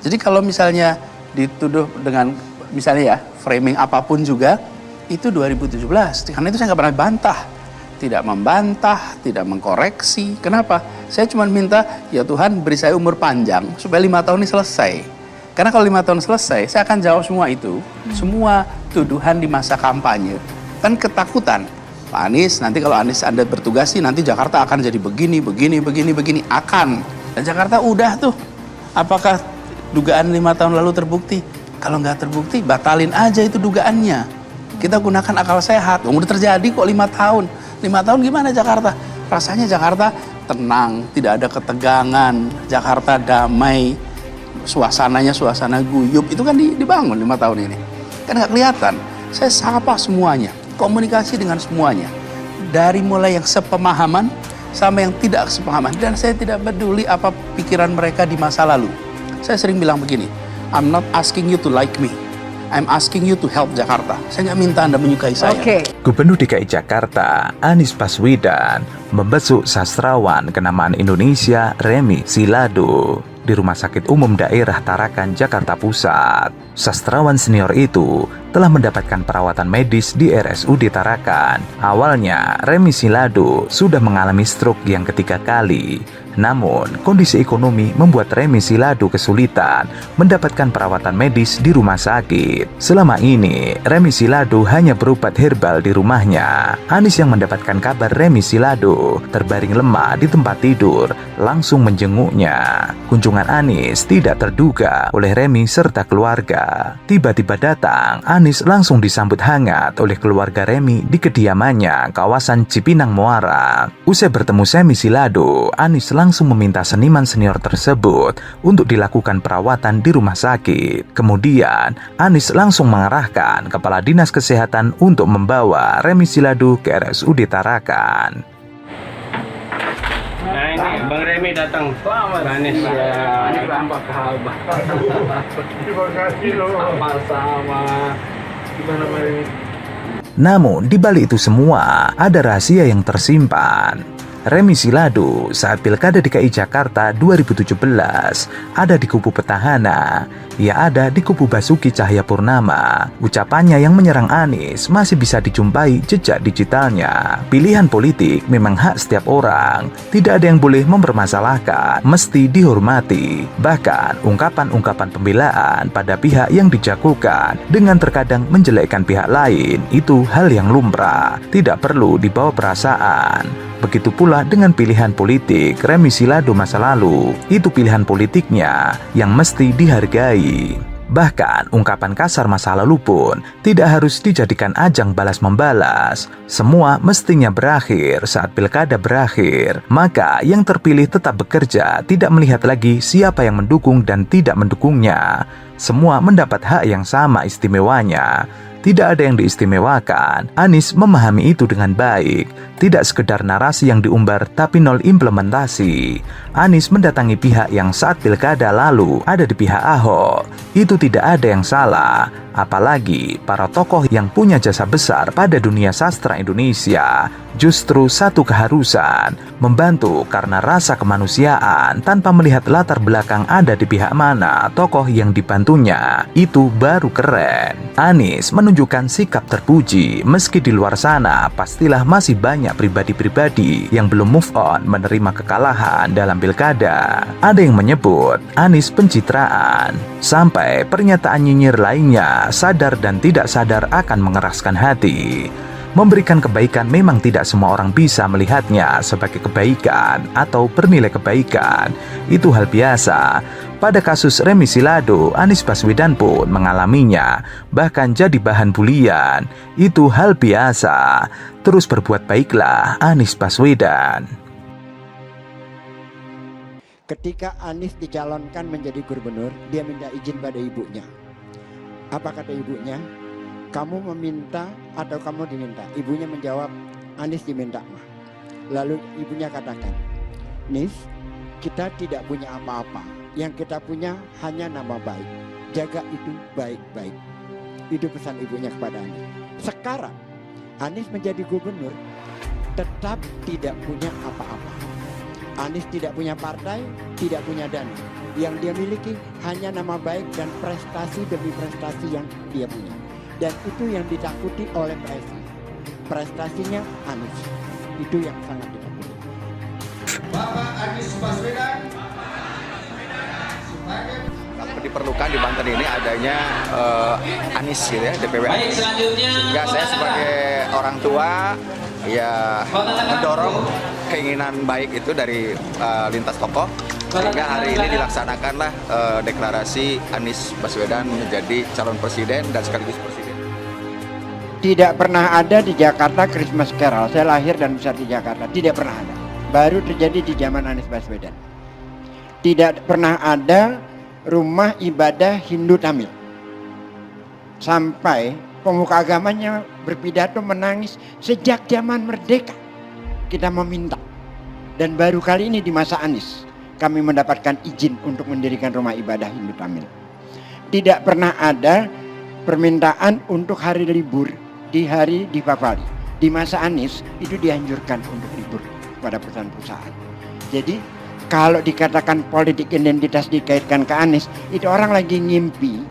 Jadi kalau misalnya dituduh dengan misalnya ya framing apapun juga, itu 2017. Karena itu saya nggak pernah bantah. Tidak membantah, tidak mengkoreksi. Kenapa? Saya cuma minta, ya Tuhan beri saya umur panjang supaya 5 tahun ini selesai. Karena kalau 5 tahun selesai, saya akan jawab semua itu. Semua tuduhan di masa kampanye. Kan ketakutan. Pak Anies, nanti kalau Anies Anda bertugas sih, nanti Jakarta akan jadi begini. Akan. Dan Jakarta udah tuh. Apakah dugaan 5 tahun lalu terbukti? Kalau nggak terbukti, batalin aja itu dugaannya. Kita gunakan akal sehat. Udah terjadi kok 5 tahun. 5 tahun gimana Jakarta? Rasanya Jakarta tenang, tidak ada ketegangan. Jakarta damai, suasananya suasana guyup. Itu kan dibangun 5 tahun ini. Kan nggak kelihatan. Saya sapa semuanya, komunikasi dengan semuanya. Dari mulai yang sepemahaman sama yang tidak sepemahaman. Dan saya tidak peduli apa pikiran mereka di masa lalu. Saya sering bilang begini, I'm not asking you to like me. I'm asking you to help Jakarta. Saya nggak minta Anda menyukai saya. Gubernur DKI Jakarta, Anies Baswedan, membesuk sastrawan kenamaan Indonesia Remi Silado di Rumah Sakit Umum Daerah Tarakan, Jakarta Pusat. Sastrawan senior itu telah mendapatkan perawatan medis di RSUD Tarakan. Awalnya, Remi Silado sudah mengalami stroke yang ketiga kali. Namun, kondisi ekonomi membuat Remi Silado kesulitan mendapatkan perawatan medis di rumah sakit. Selama ini, Remi Silado hanya berobat herbal di rumahnya. Anies yang mendapatkan kabar Remi Silado terbaring lemah di tempat tidur, langsung menjenguknya. Kunjungan Anies tidak terduga oleh Remi serta keluarga. Tiba-tiba datang, Anies langsung disambut hangat oleh keluarga Remi di kediamannya kawasan Cipinang Muara. Usai bertemu Remi Silado, Anies langsung meminta seniman senior tersebut untuk dilakukan perawatan di rumah sakit. Kemudian, Anies langsung mengarahkan Kepala Dinas Kesehatan untuk membawa Remi Silado ke RSUD Tarakan. Nah ini Bang Remi datang. Selamat Anies ya. Apa kabar? Terima kasih loh. Sama-sama. Gimana Bang Remi? Namun, di balik itu semua, ada rahasia yang tersimpan. Remi Silado saat Pilkada DKI Jakarta 2017 ada di kubu petahana. Ia ada di kubu Basuki Cahayapurnama. Ucapannya yang menyerang Anies masih bisa dijumpai jejak digitalnya. Pilihan politik memang hak setiap orang. Tidak ada yang boleh mempermasalahkan, mesti dihormati. Bahkan ungkapan-ungkapan pembelaan pada pihak yang dijagokan dengan terkadang menjelekkan pihak lain, itu hal yang lumrah, tidak perlu dibawa perasaan. Begitu pula dengan pilihan politik Remi Silado masa lalu. Itu pilihan politiknya yang mesti dihargai. Bahkan ungkapan kasar masa lalu pun tidak harus dijadikan ajang balas-membalas. Semua mestinya berakhir saat pilkada berakhir. Maka yang terpilih tetap bekerja, tidak melihat lagi siapa yang mendukung dan tidak mendukungnya. Semua mendapat hak yang sama istimewanya. Tidak ada yang diistimewakan. Anies memahami itu dengan baik. Tidak sekedar narasi yang diumbar tapi nol implementasi. Anies mendatangi pihak yang saat pilkada lalu ada di pihak Ahok. Itu tidak ada yang salah. Apalagi para tokoh yang punya jasa besar pada dunia sastra Indonesia. Justru satu keharusan, membantu karena rasa kemanusiaan tanpa melihat latar belakang ada di pihak mana tokoh yang dibantunya. Itu baru keren. Anies menunjukkan sikap terpuji, meski di luar sana pastilah masih banyak pribadi-pribadi yang belum move on menerima kekalahan dalam pilkada. Ada yang menyebut Anies pencitraan, sampai pernyataan nyinyir lainnya sadar dan tidak sadar akan mengeraskan hati. Memberikan kebaikan memang tidak semua orang bisa melihatnya sebagai kebaikan atau bernilai kebaikan. Itu hal biasa. Pada kasus Remi Silado, Anies Baswedan pun mengalaminya, bahkan jadi bahan bulian. Itu hal biasa. Terus berbuat baiklah, Anies Baswedan. Ketika Anies dicalonkan menjadi gubernur, dia minta izin pada ibunya. Apa kata ibunya? Kamu meminta atau kamu diminta? Ibunya menjawab, Anies diminta mah. Lalu ibunya katakan, Nis, kita tidak punya apa-apa. Yang kita punya hanya nama baik. Jaga itu baik-baik. Itu pesan ibunya kepada Anies. Sekarang Anies menjadi gubernur, tetap tidak punya apa-apa. Anies tidak punya partai, tidak punya dana. Yang dia miliki hanya nama baik dan prestasi demi prestasi yang dia punya. Dan itu yang ditakuti oleh PSI. Prestasinya Anies. Itu yang sangat ditakuti. Bapak Anies Baswedan. Diperlukan di Banten ini adanya Anies gitu ya, DPW Anies. Sehingga saya sebagai orang tua ya mendorong keinginan baik itu dari lintas tokoh. Sehingga hari ini dilaksanakanlah deklarasi Anies Baswedan menjadi calon presiden dan sekaligus presiden. Tidak pernah ada di Jakarta Christmas Carol. Saya lahir dan besar di Jakarta. Tidak pernah ada. Baru terjadi di zaman Anies Baswedan. Tidak pernah ada rumah ibadah Hindu Tamil. Sampai pemuka agamanya berpidato menangis sejak zaman merdeka. Kita meminta. Dan baru kali ini di masa Anies kami mendapatkan izin untuk mendirikan rumah ibadah Hindu Tamil. Tidak pernah ada permintaan untuk hari libur di hari Deepavali. Di masa Anies itu dianjurkan untuk libur pada perusahaan-perusahaan. Jadi kalau dikatakan politik identitas dikaitkan ke Anies, itu orang lagi ngimpi,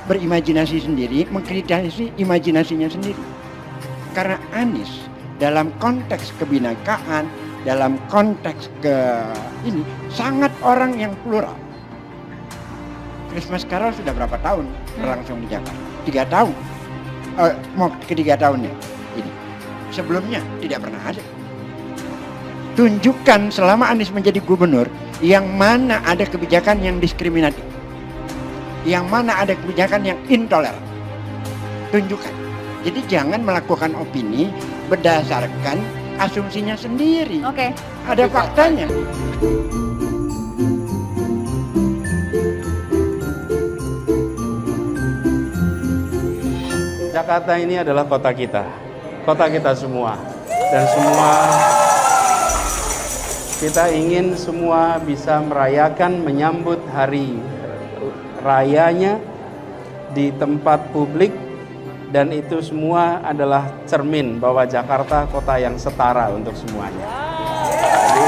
berimajinasi sendiri, mengkritisi imajinasinya sendiri. Karena Anies dalam konteks kebinekaan, dalam konteks ini sangat orang yang plural. Christmas Carol sudah berapa tahun berlangsung di Jakarta? 3 tahun. Mau ke 3 tahunnya ini. Sebelumnya tidak pernah ada. Tunjukkan selama Anies menjadi gubernur yang mana ada kebijakan yang diskriminatif, yang mana ada kebijakan yang intoleran. Tunjukkan. Jadi jangan melakukan opini berdasarkan asumsinya sendiri. Oke. Ada faktanya. Jakarta ini adalah kota kita semua, dan semua kita ingin semua bisa merayakan, menyambut hari rayanya di tempat publik, dan itu semua adalah cermin bahwa Jakarta kota yang setara untuk semuanya. Jadi,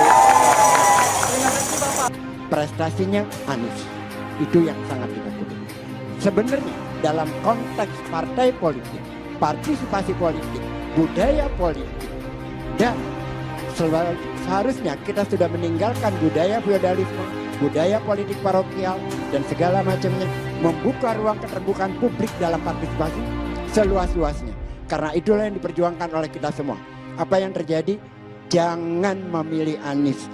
prestasinya Anies. Itu yang sangat ditakuti. Sebenarnya dalam konteks partai politik, partisipasi politik, budaya politik, dan seharusnya kita sudah meninggalkan budaya feodalisme, budaya politik parokial, dan segala macamnya, membuka ruang keterbukaan publik dalam partisipasi seluas-luasnya. Karena itulah yang diperjuangkan oleh kita semua. Apa yang terjadi? Jangan memilih Anies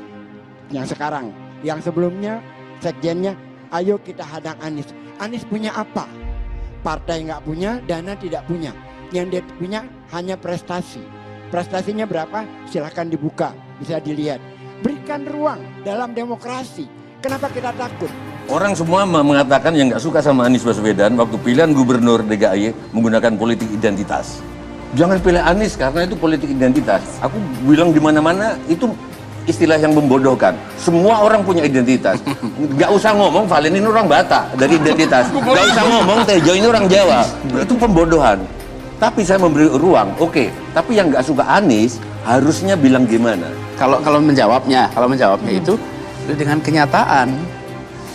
yang sekarang. Yang sebelumnya, sekjennya, ayo kita hadang Anies. Anies punya apa? Partai nggak punya, dana tidak punya. Yang dia punya hanya prestasi. Prestasinya berapa? Silahkan dibuka, bisa dilihat. Berikan ruang dalam demokrasi. Kenapa kita takut? Orang semua mengatakan yang nggak suka sama Anies Baswedan waktu pilihan gubernur DKI menggunakan politik identitas. Jangan pilih Anies karena itu politik identitas. Aku bilang di mana-mana itu istilah yang membodohkan. Semua orang punya identitas. Nggak usah ngomong Valen ini orang Batak dari identitas. Nggak usah ngomong Tejo ini orang Jawa. Itu pembodohan. Tapi saya memberi ruang. Oke. Tapi yang nggak suka Anies harusnya bilang gimana? kalau menjawabnya itu dengan kenyataan.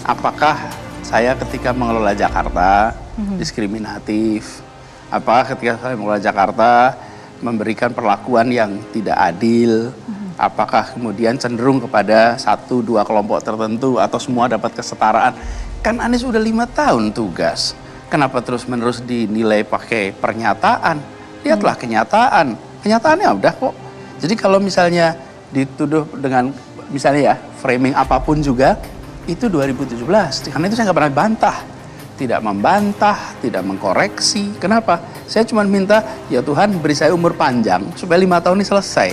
Apakah saya ketika mengelola Jakarta diskriminatif? Apakah ketika saya mengelola Jakarta memberikan perlakuan yang tidak adil? Apakah kemudian cenderung kepada 1-2 kelompok tertentu atau semua dapat kesetaraan? Kan Anies udah 5 tahun tugas. Kenapa terus-menerus dinilai pakai pernyataan? Lihatlah kenyataan. Kenyataannya udah kok. Jadi kalau misalnya dituduh dengan misalnya ya framing apapun juga, itu 2017. Karena itu saya nggak pernah bantah. Tidak membantah, tidak mengkoreksi. Kenapa? Saya cuma minta, ya Tuhan beri saya umur panjang supaya 5 tahun ini selesai.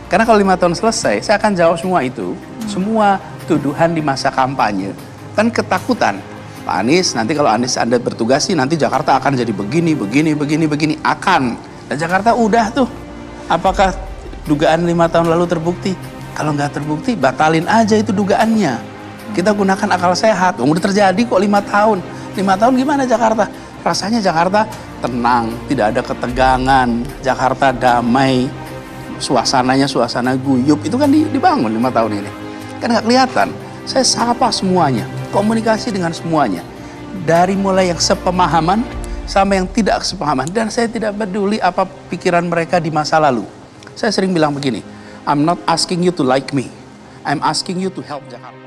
Karena kalau 5 tahun selesai, saya akan jawab semua itu. Semua tuduhan di masa kampanye. Kan ketakutan. Pak Anies, nanti kalau Anies Anda bertugas sih, nanti Jakarta akan jadi begini. Akan. Dan Jakarta udah tuh. Apakah dugaan 5 tahun lalu terbukti? Kalau nggak terbukti, batalin aja itu dugaannya. Kita gunakan akal sehat. Udah terjadi kok 5 tahun. 5 tahun gimana Jakarta? Rasanya Jakarta tenang, tidak ada ketegangan. Jakarta damai. Suasananya suasana guyup. Itu kan dibangun 5 tahun ini. Kan nggak kelihatan. Saya sapa semuanya, komunikasi dengan semuanya. Dari mulai yang sepemahaman sama yang tidak sepemahaman. Dan saya tidak peduli apa pikiran mereka di masa lalu. Saya sering bilang begini, I'm not asking you to like me, I'm asking you to help Jakarta.